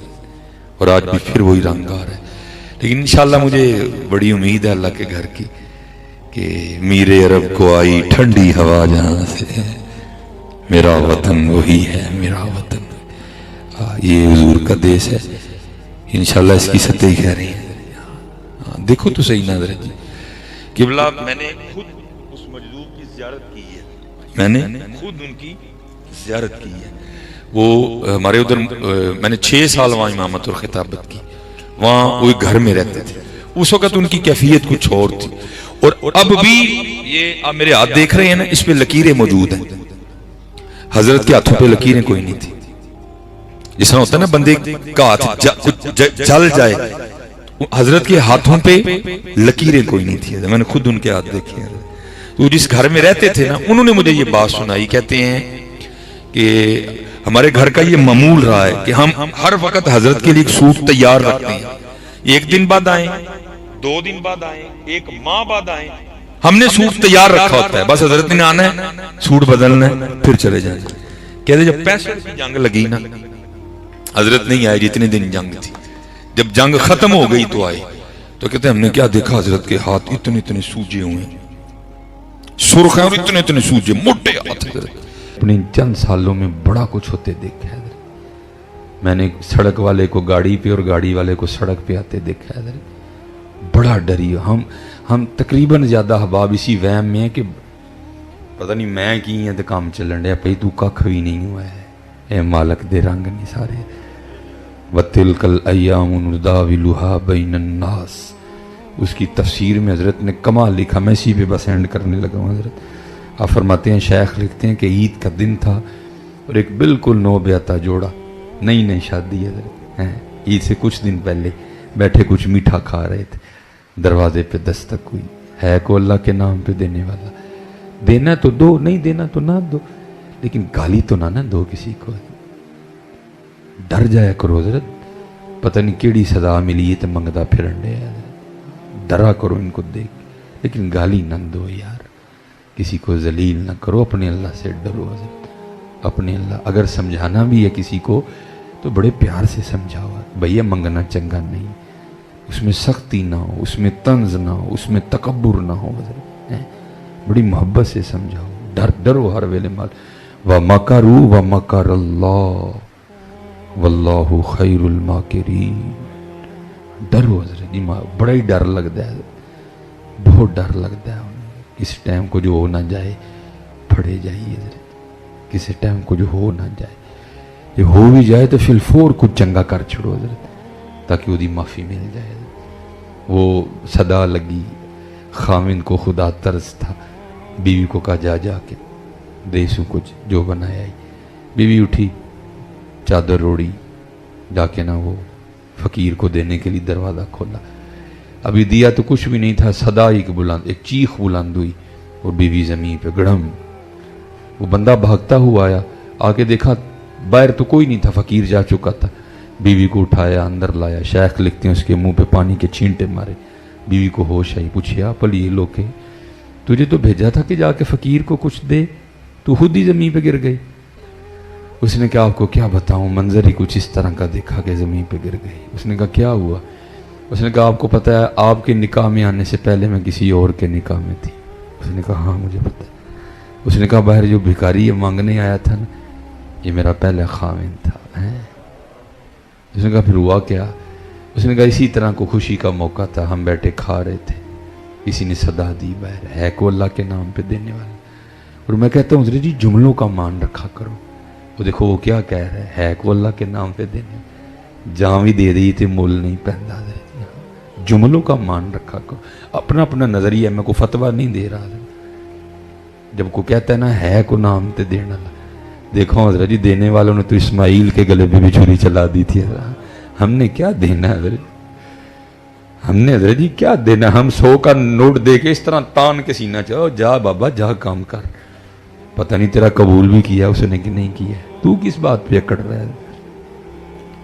اور آج بھی پھر وہی رنگار ہے. لیکن انشاءاللہ مجھے بڑی امید ہے اللہ کے گھر کی کہ میرے عرب کو آئی ٹھنڈی ہوا جہاں سے، میرا وطن وہی ہے میرا وطن. یہ حضور کا دیش ہے، انشاءاللہ اس کی سطح کہہ رہی ہے. دیکھو تو صحیح نظر جی قبلہ، میں نے خود اس مجذوب کی زیارت کی ہے، میں نے خود ان کی زیارت کی ہے. وہ ہمارے ادھر میں نے 6 سال وہاں امامت اور خطابت کی، وہاں وہ گھر میں رہتے تھے. اس وقت ان کی کیفیت کچھ اور تھی اور اب بھی یہ آپ میرے ہاتھ دیکھ رہے ہیں نا اس پہ لکیریں موجود ہیں. حضرت کے ہاتھوں پہ لکیریں کوئی نہیں تھی. جس طرح ہوتا ہے نا بندے کا ہاتھ جل جائے، حضرت کے ہاتھوں پہ لکیریں کوئی نہیں تھی. میں نے خود ان کے ہاتھ دیکھے ہیں. وہ جس گھر میں رہتے تھے نا انہوں نے مجھے یہ بات سنائی، کہتے ہیں کہ ہمارے گھر کا یہ معمول رہا ہے کہ ہم ہر وقت حضرت کے لیے ایک سوٹ تیار رکھتے ہیں. 1 دن بعد آئیں، 2 دن بعد آئیں، 1 ماہ بعد آئیں، ہم نے سوٹ تیار رکھا ہوتا ہے. بس حضرت نے آنا ہے، سوٹ بدلنا ہے، پھر چلے جائیں. کہتے جب 65 کی جنگ لگی نا حضرت نہیں آئے جتنے دن جنگ تھی. جب جنگ ختم ہو گئی تو آئے تو کہتے ہیں ہم نے کیا دیکھا حضرت کے ہاتھ اتنے اتنے سوجے ہوئے ہیں، سرخ ہیں اور اتنے اتنے سوجے موٹے ہاتھ. اپنے چند سالوں میں بڑا کچھ ہوتے دیکھا ہے. میں نے سڑک والے کو گاڑی پہ اور گاڑی والے کو سڑک پہ آتے دیکھا ہے. بڑا ڈری ہم تقریباً زیادہ احباب اسی وہم میں ہیں کہ پتہ نہیں میں کی ہیں تو کام چلن رہا پئی تو کھ بھی نہیں ہوا ہے. اے مالک دے رنگ نہیں سارے. وَتِلْكَ الْأَيَّامُ نُدَاوِلُهَا بَيْنَ النَّاسِ، اس کی تفسیر میں حضرت نے کمال لکھا. میں اسی پہ بس اینڈ کرنے لگا ہوں. حضرت آپ فرماتے ہیں، شیخ لکھتے ہیں کہ عید کا دن تھا اور ایک بالکل نو بیاتا جوڑا، نئی شادی حضرت عید سے کچھ دن پہلے بیٹھے کچھ میٹھا کھا رہے تھے. دروازے پہ دستک ہوئی، ہے کو اللہ کے نام پہ دینے والا، دینا تو دو، نہیں دینا تو نہ دو، لیکن گالی تو نہ دو کسی کو. ڈر جایا کرو حضرت، پتہ نہیں کیڑی سزا ملی ہے تو منگتا پھرن رہے ہیں. ڈرا کرو ان کو دیکھ، لیکن گالی نہ دو یار، کسی کو ذلیل نہ کرو. اپنے اللہ سے ڈرو حضرت، اپنے اللہ. اگر سمجھانا بھی ہے کسی کو تو بڑے پیار سے سمجھاؤ. بھیا منگنا چنگا نہیں، اس میں سختی نہ ہو، اس میں طنز نہ ہو، اس میں تکبر نہ ہو حضرت. بڑی محبت سے سمجھاؤ. ڈرو ہر ویلے مال. وَمَكَرُوا وَمَكَرَ اللَّهُ وَاللَّهُ خَيْرُ الْمَاكِرِينَ. ڈرو حضرت جی، بڑا ہی ڈر لگتا ہے، بہت ڈر لگتا ہے. کس ٹائم کو جو ہو نہ جائے پھڑے جائیے حضرت، کسی ٹائم کو جو ہو نہ جائے، یہ ہو بھی جائے تو فی الفور کچھ چنگا کر چھڑو حضرت تاکہ وہ دی معافی مل جائے. وہ صدا لگی، خامن کو خدا ترس تھا، بیوی کو کہا جا کے دیسو کچھ جو بنایا ہی. بیوی اٹھی، چادر روڑی، جا کے نہ وہ فقیر کو دینے کے لیے دروازہ کھولا. ابھی دیا تو کچھ بھی نہیں تھا، صدا ایک بلند، ایک چیخ بلند ہوئی اور بیوی زمین پہ گڑم وہ بندہ بھاگتا ہوا آیا, آگے دیکھا باہر تو کوئی نہیں تھا, فقیر جا چکا تھا. بیوی کو اٹھایا, اندر لایا. شیخ لکھتے ہیں اس کے منہ پہ پانی کے چھینٹے مارے. بیوی کو ہوش آئی, پوچھیا پلی یہ لوگ تجھے تو بھیجا تھا کہ جا کے فقیر کو کچھ دے, تو خود ہی زمین پہ گر گئی. اس نے کہا آپ کو کیا بتاؤں, منظر ہی کچھ اس طرح کا دیکھا کہ زمین پہ گر گئی. اس نے کہا کیا ہوا؟ اس نے کہا آپ کو پتہ ہے آپ کے نکاح میں آنے سے پہلے میں کسی اور کے نکاح میں تھی. اس نے کہا ہاں مجھے پتہ ہے. اس نے کہا باہر جو بھکاری مانگنے آیا تھا نا, یہ میرا پہلا خاوند تھا. اس نے کہا پھر ہوا کیا؟ اس نے کہا اسی طرح کو خوشی کا موقع تھا, ہم بیٹھے کھا رہے تھے, کسی نے صدا دی باہر ہے کو اللہ کے نام پہ دینے والا. اور میں کہتا ہوں حضرت جی جملوں کا مان رکھا کرو. وہ دیکھو وہ کیا کہہ رہا ہے کو اللہ کے نام پہ دینے, جہاں بھی دے دی تھی مول نہیں پہنتا. جملوں کا مان رکھا کرو. اپنا اپنا نظریہ, میں کو فتویٰ نہیں دے رہا. جب کو کہتا ہے نا ہے کو نام پہ دینا, دیکھو حضرت جی دینے والوں نے تو اسماعیل کے گلے پہ بھی چھری چلا دی تھی. ہم نے کیا دینا ہے حضرت, ہم نے حضرت جی کیا دینا؟ ہم 100 کا نوٹ دے کے اس طرح تان کے سینہ چاہو, جا بابا جا کام کر. پتہ نہیں تیرا قبول بھی کیا اس نے کہ نہیں کیا, تو کس بات پہ اکڑ رہا ہے؟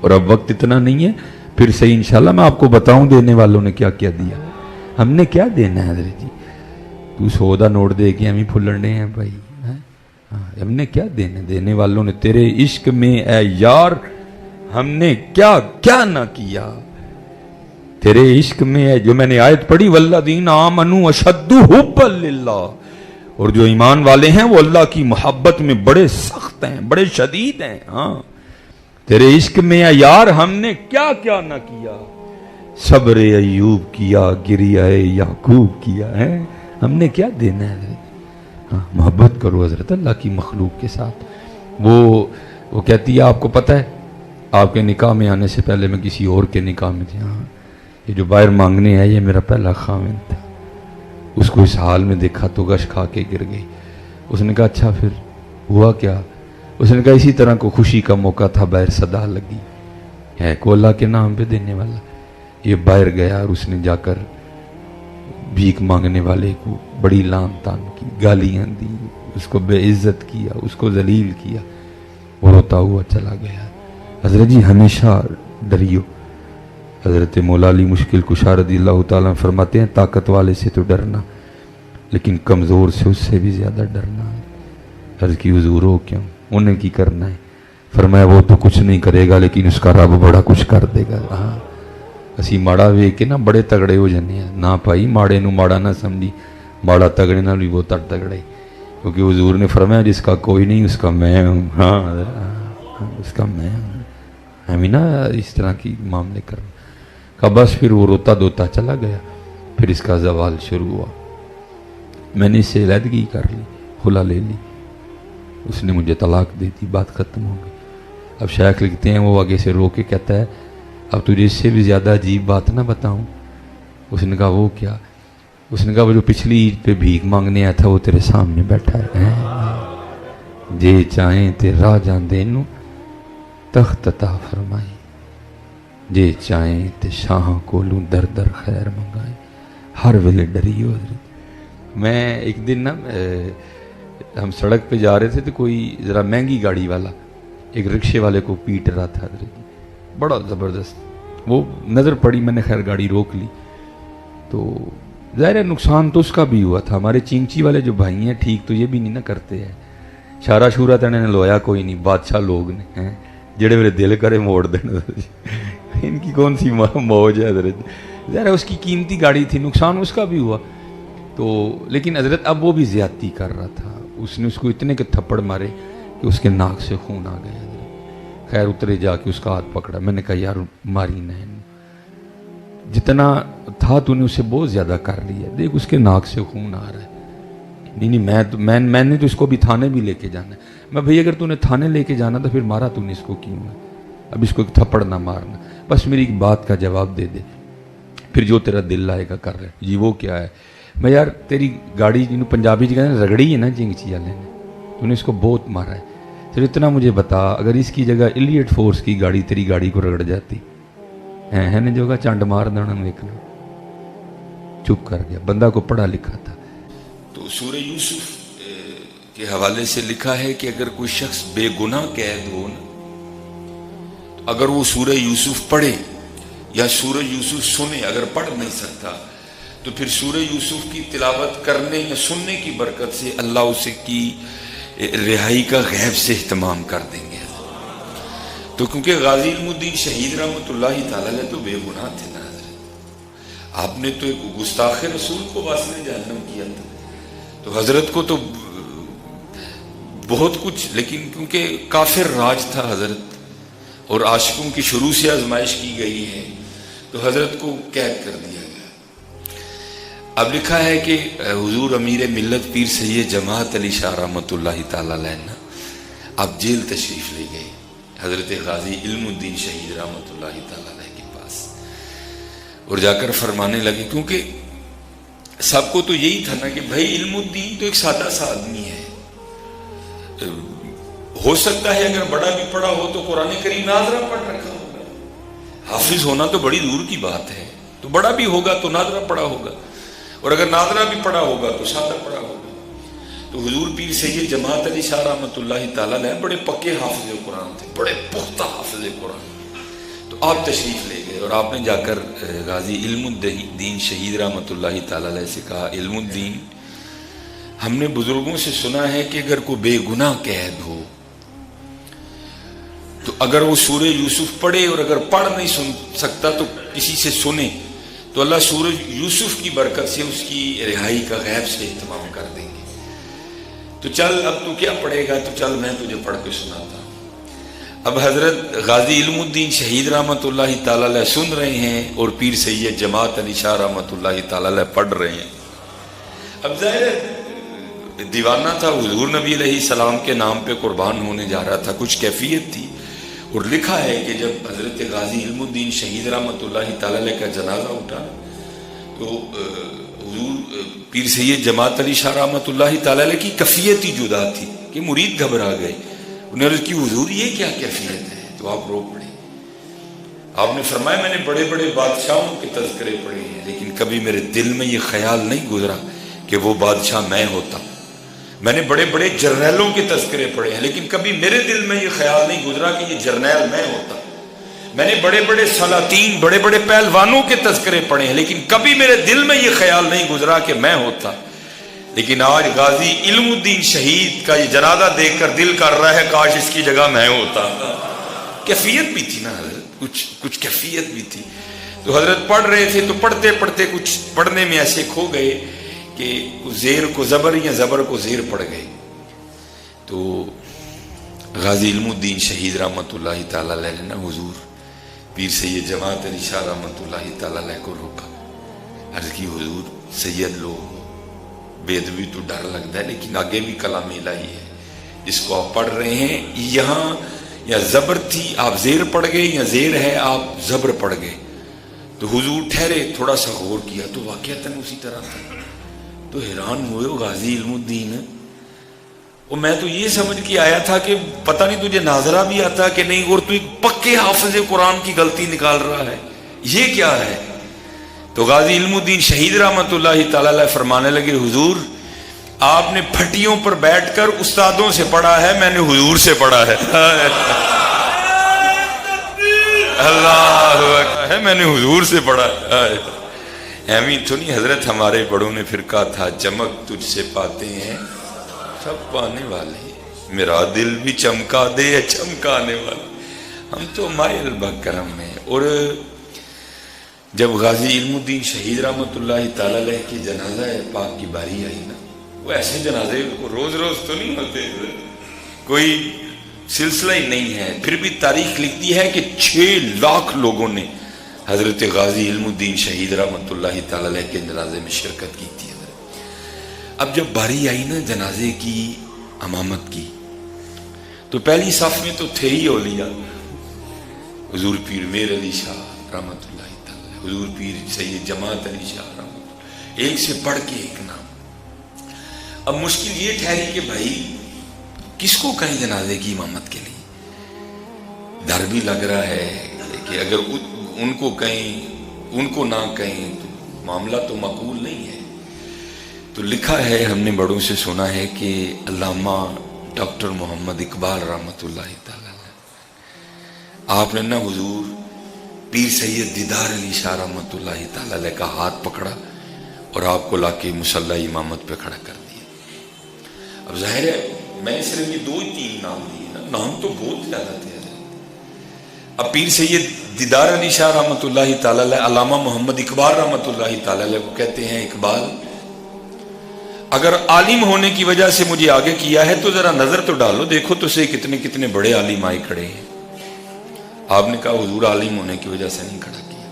اور اب وقت اتنا نہیں ہے, پھر صحیح انشاءاللہ میں آپ کو بتاؤں دینے والوں نے کیا کیا دیا. ہم نے کیا دینا ہے حضرت جی؟ تو 100 کا نوٹ دے کے ہم ہی پھلنے ہیں بھائی. ہم نے کیا دینا؟ دینے والوں نے تیرے عشق میں اے یار ہم نے کیا کیا نہ کیا. تیرے عشق میں ہے جو میں نے آیت پڑھی والذین آمنوا اشد حبا للہ, اور جو ایمان والے ہیں وہ اللہ کی محبت میں بڑے سخت ہیں, بڑے شدید ہیں. ہاں تیرے عشق میں ہے یار ہم نے کیا کیا نہ کیا. صبر ایوب کیا, گریہ یعقوب کیا ہے, ہم نے کیا دینا ہے؟ ہاں محبت کرو حضرت اللہ کی مخلوق کے ساتھ. وہ کہتی ہے آپ کو پتہ ہے آپ کے نکاح میں آنے سے پہلے میں کسی اور کے نکاح میں تھی. ہاں یہ جو باہر مانگنے ہے یہ میرا پہلا خاوند تھا. اس کو اس حال میں دیکھا تو غش کھا کے گر گئی. اس نے کہا اچھا پھر ہوا کیا؟ اس نے کہا اسی طرح کو خوشی کا موقع تھا, باہر صدا لگی ہے کو اللہ کے نام پہ دینے والا. یہ باہر گیا اور اس نے جا کر بھیک مانگنے والے کو بڑی لان تان کی, گالیاں دی, اس کو بے عزت کیا, اس کو ذلیل کیا. وہ روتا ہوا چلا گیا. حضرت جی ہمیشہ ڈریو. حضرت مولا علی مشکل کشا رضی اللہ تعالیٰ فرماتے ہیں طاقت والے سے تو ڈرنا, لیکن کمزور سے اس سے بھی زیادہ ڈرنا ہے. عرض کی حضور ہو کیوں, انہیں کی کرنا ہے؟ فرمایا وہ تو کچھ نہیں کرے گا لیکن اس کا رب بڑا کچھ کر دے گا. ہاں اسی ماڑا ویک کے نا بڑے تگڑے ہو جانے ہیں نا بھائی, ماڑے نو ماڑا نہ سمجھی, ماڑا تگڑے نہ بھی وہ تگڑے, کیونکہ حضور نے فرمایا جس کا کوئی نہیں اس کا میں ہوں. ہاں اس کا میں ہوں. ہمیں نا اس طرح کی معاملے کرنا. کہا بس پھر وہ روتا دوتا چلا گیا. پھر اس کا زوال شروع ہوا. میں نے اس سے علیحدگی کر لی, خلا لے لی. اس نے مجھے طلاق دے دی, بات ختم ہو گئی. اب شیخ لکھتے ہیں وہ آگے سے رو کے کہتا ہے اب تجھے اس سے بھی زیادہ عجیب بات نہ بتاؤں. اس نے کہا وہ کیا؟ اس نے کہا وہ جو پچھلی عید پہ بھیک مانگنے آیا تھا وہ تیرے سامنے بیٹھا ہے. جے چاہیں تے راہ جان دینو تخت عطا فرمائیں, جے چاہیں تے شاہ کولوں در در خیر منگائیں. ہر ویلے ڈری ہو حضرت. میں ایک دن نا ہم سڑک پہ جا رہے تھے تو کوئی ذرا مہنگی گاڑی والا ایک رکشے والے کو پیٹ رہا تھا حضرت, بڑا زبردست. وہ نظر پڑی, میں نے خیر گاڑی روک لی. تو ظاہر ہے نقصان تو اس کا بھی ہوا تھا. ہمارے چینچی والے جو بھائی ہیں ٹھیک تو یہ بھی نہیں نہ کرتے ہیں. شارہ شورہ تو انہیں لویا کوئی نہیں, بادشاہ لوگ نے جڑے میرے دل کرے موڑ دینا. ان کی کون سی موج ہے حضرت. ظاہر ہے اس کی قیمتی گاڑی تھی, نقصان اس کا بھی ہوا. تو لیکن حضرت اب وہ بھی زیادتی کر رہا تھا. اس نے اس کو اتنے کے تھپڑ مارے کہ اس کے ناک سے خون آ گیا. خیر اترے جا کے اس کا ہاتھ پکڑا. میں نے کہا یار ماری نہ, جتنا تھا تو نے اسے بہت زیادہ کر لیا, دیکھ اس کے ناک سے خون آ رہا ہے. نہیں میں نے تو اس کو بھی تھانے بھی لے کے جانا ہے. میں بھئی اگر تو نے تھانے لے کے جانا تو پھر مارا تو نے اس کو کیوں ہے؟ اب اس کو ایک تھپڑ نہ مارنا, بس میری ایک بات کا جواب دے دے, پھر جو تیرا دل لائے گا کر رہے. جی وہ کیا ہے؟ میں یار تیری گاڑی جنہوں پنجابی جی کہتے ہیں رگڑی ہے نا چنگچی والے نے, تو نے اس کو بہت مارا ہے. پھر اتنا مجھے بتا اگر اس کی جگہ ایلیٹ فورس کی گاڑی تیری گاڑی کو رگڑ جاتی ہے نا جو چانڈ مار دینا دیکھ لو. چپ کر گیا. بندہ کو پڑھا لکھا تھا. تو سورہ یوسف کے حوالے سے لکھا ہے کہ اگر کوئی شخص بے گناہ قید ہو نا، اگر وہ سورہ یوسف پڑھے یا سورہ یوسف سنے، اگر پڑھ نہیں سکتا تو پھر سورہ یوسف کی تلاوت کرنے یا سننے کی برکت سے اللہ اسے کی رہائی کا غیب سے اہتمام کر دیں گے. تو کیونکہ غازی علم الدین شہید رحمۃ اللہ تعالی علیہ تو بے گناہ تھے نا حضرت، آپ نے تو ایک گستاخ رسول کو واسطے جہنم کیا تھا، تو حضرت کو تو بہت کچھ، لیکن کیونکہ کافر راج تھا حضرت اور عاشقوں کی شروع سے آزمائش کی گئی ہے تو حضرت کو قید کر دیا گیا. اب لکھا ہے کہ حضور امیر ملت پیر سید جماعت علی شاہ رحمۃ اللہ تعالی علیہ اب جیل تشریف لے گئے حضرت غازی علم الدین شہید رحمۃ اللہ تعالی علیہ کے پاس، اور جا کر فرمانے لگے، کیونکہ سب کو تو یہی تھا نا کہ بھائی علم الدین تو ایک سادہ سا آدمی ہے، ہو سکتا ہے اگر بڑا بھی پڑھا ہو تو قرآن کریم ناظرہ پڑھ رکھا ہوگا، حافظ ہونا تو بڑی دور کی بات ہے، تو بڑا بھی ہوگا تو ناظرہ پڑھا ہوگا، اور اگر ناظرہ بھی پڑھا ہوگا تو سادہ پڑھا ہوگا. تو حضور پیر سید جماعت علی شاہ رحمۃ اللہ تعالی علیہ بڑے پکے حافظ قرآن تھے، بڑے پختہ حافظ قرآن. تو آپ تشریف لے گئے اور آپ نے جا کر غازی علم الدین شہید رحمۃ اللہ تعالی علیہ سے کہا، علم الدین، ہم نے بزرگوں سے سنا ہے کہ اگر کوئی بے گناہ قید ہو تو اگر وہ سورہ یوسف پڑھے، اور اگر پڑھ نہیں سن سکتا تو کسی سے سنے، تو اللہ سورہ یوسف کی برکت سے اس کی رہائی کا غیب سے اہتمام کر دیں گے. تو چل اب تو کیا پڑھے گا، تو چل میں تجھے پڑھ کے سناتا ہوں. اب حضرت غازی علم الدین شہید رحمۃ اللہ تعالی علیہ سن رہے ہیں اور پیر سید جماعت علی شاہ رحمۃ اللہ تعالی علیہ پڑھ رہے ہیں. اب ظاہر دیوانہ تھا، حضور نبی علیہ السلام کے نام پہ قربان ہونے جا رہا تھا، کچھ کیفیت تھی. اور لکھا ہے کہ جب حضرت غازی علم الدین شہید رحمۃ اللہ تعالی علیہ کا جنازہ اٹھا تو حضور پیر سید جماعت علی شاہ رحمۃ اللہ تعالی علیہ کی کیفیت ہی جدا تھی کہ مرید گھبرا گئے. انہوں نے عرض کی، حضور یہ کیا کیفیت ہے؟ تو آپ رو پڑے. آپ نے فرمایا، میں نے بڑے بڑے بادشاہوں کے تذکرے پڑھے ہیں لیکن کبھی میرے دل میں یہ خیال نہیں گزرا کہ وہ بادشاہ میں ہوتا. میں نے بڑے بڑے جرنیلوں کے تذکرے پڑھے ہیں لیکن کبھی میرے دل میں یہ خیال نہیں گزرا کہ یہ جرنیل میں ہوتا. میں نے بڑے بڑے سلاطین، بڑے بڑے پہلوانوں کے تذکرے پڑھے ہیں لیکن کبھی میرے دل میں یہ خیال نہیں گزرا کہ میں ہوتا. لیکن آج غازی علم الدین شہید کا یہ جنازہ دیکھ کر دل کر رہا ہے کاش اس کی جگہ میں ہوتا. کیفیت بھی تھی نا حضرت، کچھ کیفیت بھی تھی. تو حضرت پڑھ رہے تھے تو پڑھتے پڑھتے کچھ پڑھنے میں ایسے کھو گئے کہ زیر کو زبر یا زبر کو زیر پڑ گئے. تو غازی علم الدین شہید رحمۃ اللہ تعالی علیہ نے حضور پیر سید جماعت علی شاہ رحمۃ اللہ تعالی علیہ کو روکا. عرض کی، حضور سید لوگ بے ادبی تو ڈر لگتا ہے لیکن آگے بھی کلام الہی ہے، اس کو آپ پڑھ رہے ہیں، یہاں یا زبر تھی آپ زیر پڑھ گئے یا زیر ہے آپ زبر پڑھ گئے. تو حضور ٹھہرے، تھوڑا سا غور کیا تو واقعتاً اسی طرح تھا. تو حیران ہوئے غازی علم الدین، اور میں تو یہ سمجھ کے آیا تھا کہ پتہ نہیں تجھے ناظرہ بھی آتا کہ نہیں، اور تو ایک پکے حافظ قرآن کی غلطی نکال رہا ہے، یہ کیا ہے؟ تو غازی علم الدین شہید رحمۃ اللہ تعالی علیہ فرمانے لگے، حضور آپ نے پھٹیوں پر بیٹھ کر استادوں سے پڑھا ہے، میں نے حضور سے پڑھا ہے. اللہ ہے، میں نے حضور سے پڑھا ہے. ایمی تو نہیں حضرت، ہمارے بڑوں نے پھر کہا تھا، چمک تجھ سے پاتے ہیں سب پانے والے، میرا دل بھی چمکا دے چمکانے والے. ہم تو مائل بکرم ہیں. اور جب غازی علم الدین شہید رحمۃ اللہ تعالی علیہ کی جنازہ پاک کی باری آئی نا، وہ ایسے جنازے روز روز تو نہیں ہوتے، کوئی سلسلہ ہی نہیں ہے. پھر بھی تاریخ لکھتی ہے کہ 6 لاکھ لوگوں نے حضرت غازی علم الدین شہید رحمۃ اللہ تعالی علیہ کے جنازے میں شرکت کی تھی. اب جب باری آئی نا جنازے کی امامت کی تو پہلی صف میں تو تھے ہی اولیاء، حضور پیر میر علی شاہ رحمۃ اللہ تعالی، حضور پیر سید جماعت علی شاہ رحمۃ اللہ، ایک سے پڑھ کے ایک نام. اب مشکل یہ ٹھہری کہ بھائی کس کو کہیں جنازے کی امامت کے لیے. ڈر بھی لگ رہا ہے کہ اگر ان کو کہیں ان کو نہ کہیں تو معاملہ تو معقول نہیں ہے. تو لکھا ہے، ہم نے بڑوں سے سنا ہے کہ علامہ ڈاکٹر محمد اقبال رحمۃ اللہ تعالی آپ نے نا حضور پیر سید دیدار علی شاہ رحمۃ اللہ تعالی علیہ کا ہاتھ پکڑا اور آپ کو لا کے مصلی امامت پہ کھڑا کر دیا. اب ظاہر ہے میں صرف یہ 2-3 نام دیے نا، نام تو بہت زیادہ تھے. اب پیر سید دیدار علی شاہ رحمۃ اللہ تعالی علیہ علامہ محمد اقبال رحمۃ اللہ تعالی علیہ کو کہتے ہیں، اقبال اگر عالم ہونے کی وجہ سے مجھے آگے کیا ہے تو ذرا نظر تو ڈالو، دیکھو تو سے کتنے کتنے بڑے عالم آئے کھڑے ہیں. آپ نے کہا حضور عالم ہونے کی وجہ سے نہیں کھڑا کیا.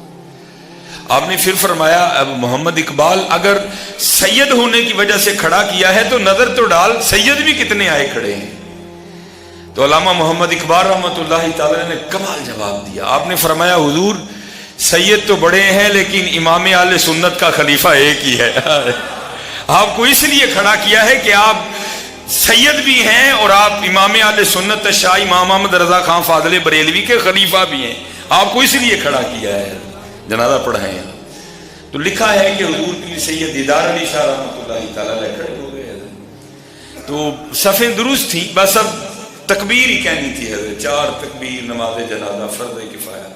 آپ نے پھر فرمایا اب محمد اقبال اگر سید ہونے کی وجہ سے کھڑا کیا ہے تو نظر تو ڈال، سید بھی کتنے آئے کھڑے ہیں. تو علامہ محمد اقبال رحمۃ اللہ تعالی نے کمال جواب دیا. آپ نے فرمایا حضور سید تو بڑے ہیں لیکن امام اہل سنت کا خلیفہ ایک ہی ہے. آپ کو اس لیے کھڑا کیا ہے کہ آپ سید بھی ہیں اور آپ امام اہل سنت شاہ امام احمد رضا خان فاضل بریلوی کے خلیفہ بھی ہیں. آپ کو اس لیے کھڑا کیا ہے. جنازہ پڑھائیں. تو لکھا ہے کہ حضور پیر سید دیدار علی شاہ رحمۃ اللہ تعالی علیہ کھڑے ہو گئے. تو صفیں درست تھیں، بس اب تکبیر ہی کہنی تھی. حضرت 4 تکبیر نماز جنازہ فرض کفایہ.